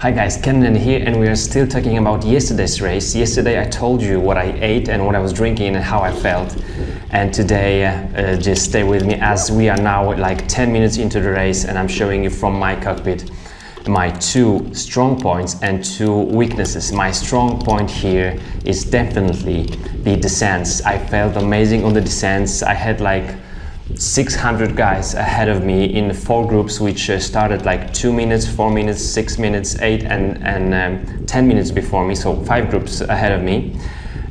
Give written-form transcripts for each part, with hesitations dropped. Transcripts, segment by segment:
Hi guys, Cannonday here, and we are still talking about yesterday's race. Yesterday I told you what I ate and what I was drinking and how I felt. And today, just stay with me as we are now like 10 minutes into the race and I'm showing you from my cockpit my two strong points and two weaknesses. My strong point here is definitely the descents. I felt amazing on the descents. I had like 600 guys ahead of me in 4 groups, which started like 2 minutes, 4 minutes, 6 minutes, 8 and 10 minutes before me, so 5 groups ahead of me,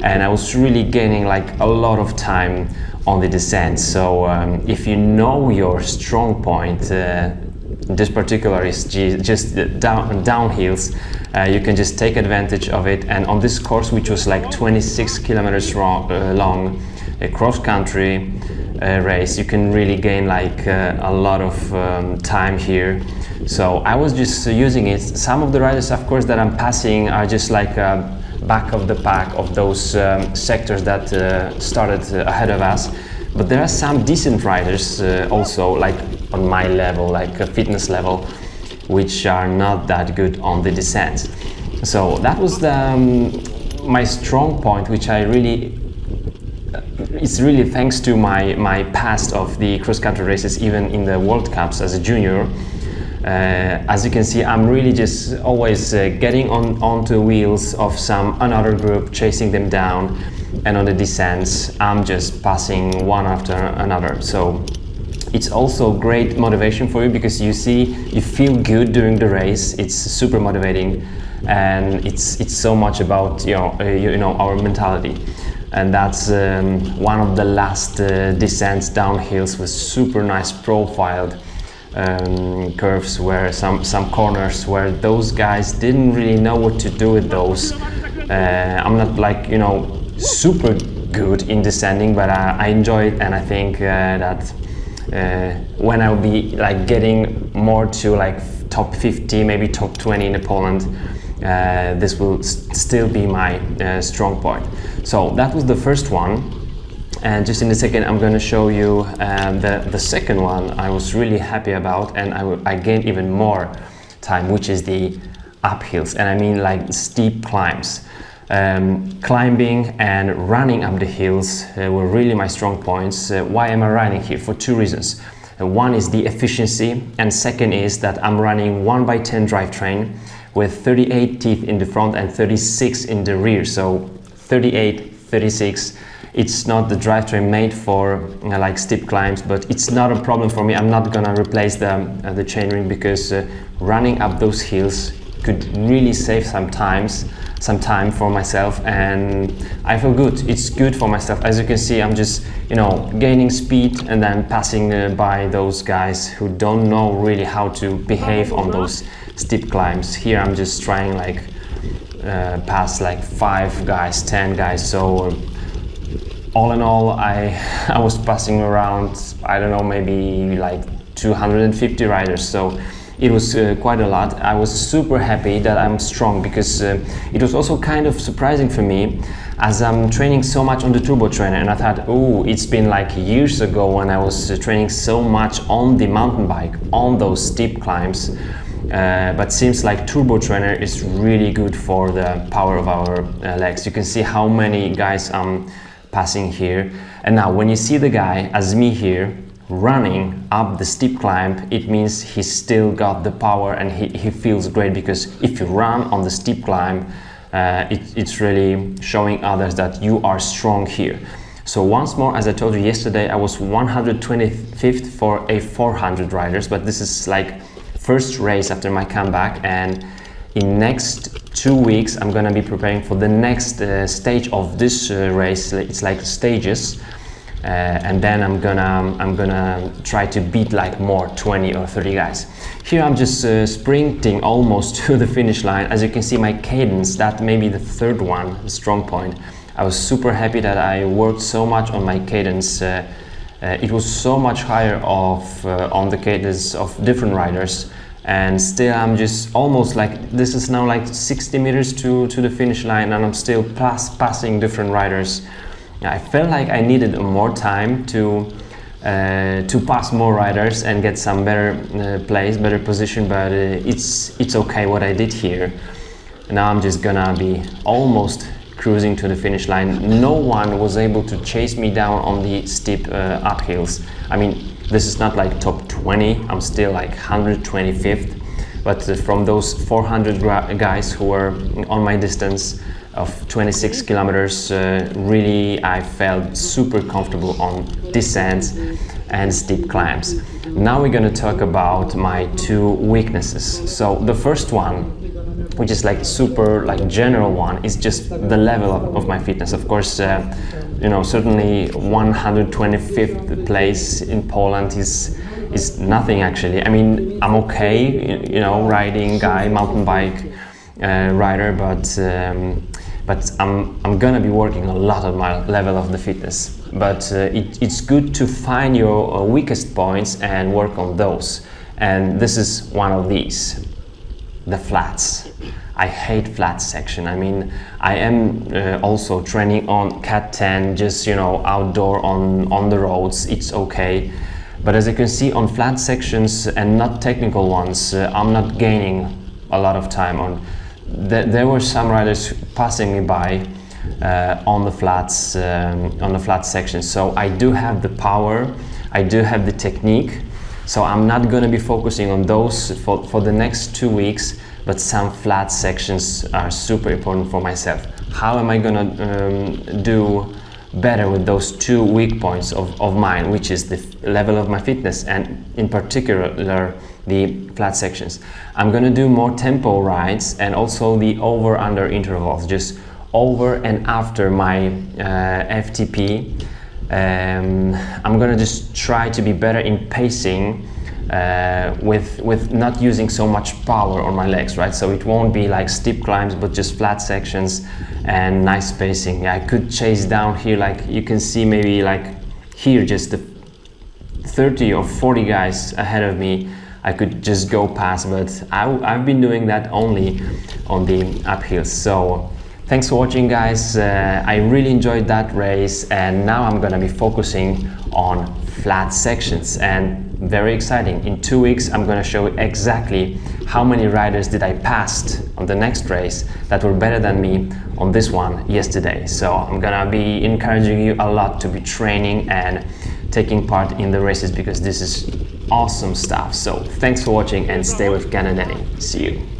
and I was really gaining like a lot of time on the descent. So if you know your strong point, this particular is just downhills, you can just take advantage of it. And on this course, which was like 26 kilometers long, a cross-country race, you can really gain like a lot of time here. So I was just using it. Some of the riders, of course, that I'm passing are just like back of the pack of those sectors that started ahead of us. But there are some decent riders also, like on my level, like a fitness level, which are not that good on the descent. So that was my strong point, which I really, it's really thanks to my past of the cross-country races, even in the World Cups as a junior. As you can see, I'm really just always getting onto wheels of another group, chasing them down, and on the descents I'm just passing one after another. So it's also great motivation for you, because you feel good during the race. It's super motivating, and it's so much about our mentality. And that's one of the last descents downhills with super nice profiled curves, where some corners where those guys didn't really know what to do with those. I'm not like super good in descending, but I enjoy it, and I think that when I'll be like getting more to like top 50, maybe top 20 in Poland, this will still be my strong point. So that was the first one, and just in a second I'm going to show you the second one I was really happy about, and I gained even more time, which is the uphills, and I mean like steep climbs. Climbing and running up the hills were really my strong points. Why am I running here? For 2 reasons. One is the efficiency, and second is that I'm running 1x10 drivetrain with 38 teeth in the front and 36 in the rear. So 38, 36. It's not the drivetrain made for like steep climbs, but it's not a problem for me. I'm not gonna replace the chainring, because running up those hills could really save some time for myself, and I feel good. It's good for myself. As you can see, I'm just gaining speed and then passing by those guys who don't know really how to behave on those steep climbs. Here I'm just trying like pass like 5 guys, 10 guys. So all in all, I was passing around, I don't know, maybe like 250 riders. So it was quite a lot. I was super happy that I'm strong, because it was also kind of surprising for me, as I'm training so much on the turbo trainer, and I thought, oh, it's been like years ago when I was training so much on the mountain bike on those steep climbs. But seems like turbo trainer is really good for the power of our legs. You can see how many guys I'm passing here, and now when you see the guy as me here running up the steep climb, it means he's still got the power, and he feels great, because if you run on the steep climb, it's really showing others that you are strong here. So once more, as I told you yesterday, I was 125th for a 400 riders, but this is like first race after my comeback, and in next 2 weeks I'm gonna be preparing for the next stage of this race. It's like stages. And then I'm gonna try to beat like more 20 or 30 guys. Here I'm just sprinting almost to the finish line. As you can see, my cadence, that may be the third one, the strong point. I was super happy that I worked so much on my cadence. It was so much higher on the cadence of different riders, and still I'm just almost like, this is now like 60 meters to the finish line, and I'm still passing different riders. I felt like I needed more time to to pass more riders and get some better place, better position, but it's okay what I did here. Now I'm just gonna be almost cruising to the finish line. No one was able to chase me down on the steep uphills. I mean, this is not like top 20, I'm still like 125th, but from those 400 guys who were on my distance of 26 kilometers, really I felt super comfortable on descents and steep climbs. Now we're gonna talk about my two weaknesses. So the first one, which is like super like general one, is just the level of my fitness. Of course, you know, certainly 125th place in Poland is nothing actually. I mean, I'm okay, you know, riding guy, mountain bike rider, but I'm gonna be working a lot on my level of the fitness. But it's good to find your weakest points and work on those. And this is one of these, the flats. I hate flat section. I mean, I am also training on Cat 10, just, you know, outdoor on the roads, it's okay. But as you can see, on flat sections and not technical ones, I'm not gaining a lot of time on. There were some riders passing me by on the flat section. So I do have the power, I do have the technique. So I'm not going to be focusing on those for the next 2 weeks, but some flat sections are super important for myself. How am I going to do better with those two weak points of mine, which is the level of my fitness and in particular the flat sections? I'm going to do more tempo rides and also the over-under intervals, just over and after my FTP. I'm going to just try to be better in pacing with not using so much power on my legs, right? So it won't be like steep climbs, but just flat sections and nice pacing. I could chase down here, like you can see maybe like here, just the 30 or 40 guys ahead of me. I could just go past, but I've been doing that only on the uphills. So thanks for watching, guys. I really enjoyed that race, and now I'm gonna be focusing on flat sections, and very exciting. In 2 weeks, I'm gonna show you exactly how many riders did I pass on the next race that were better than me on this one yesterday. So I'm gonna be encouraging you a lot to be training and taking part in the races, because this is awesome stuff. So thanks for watching and stay with Cannonday. See you.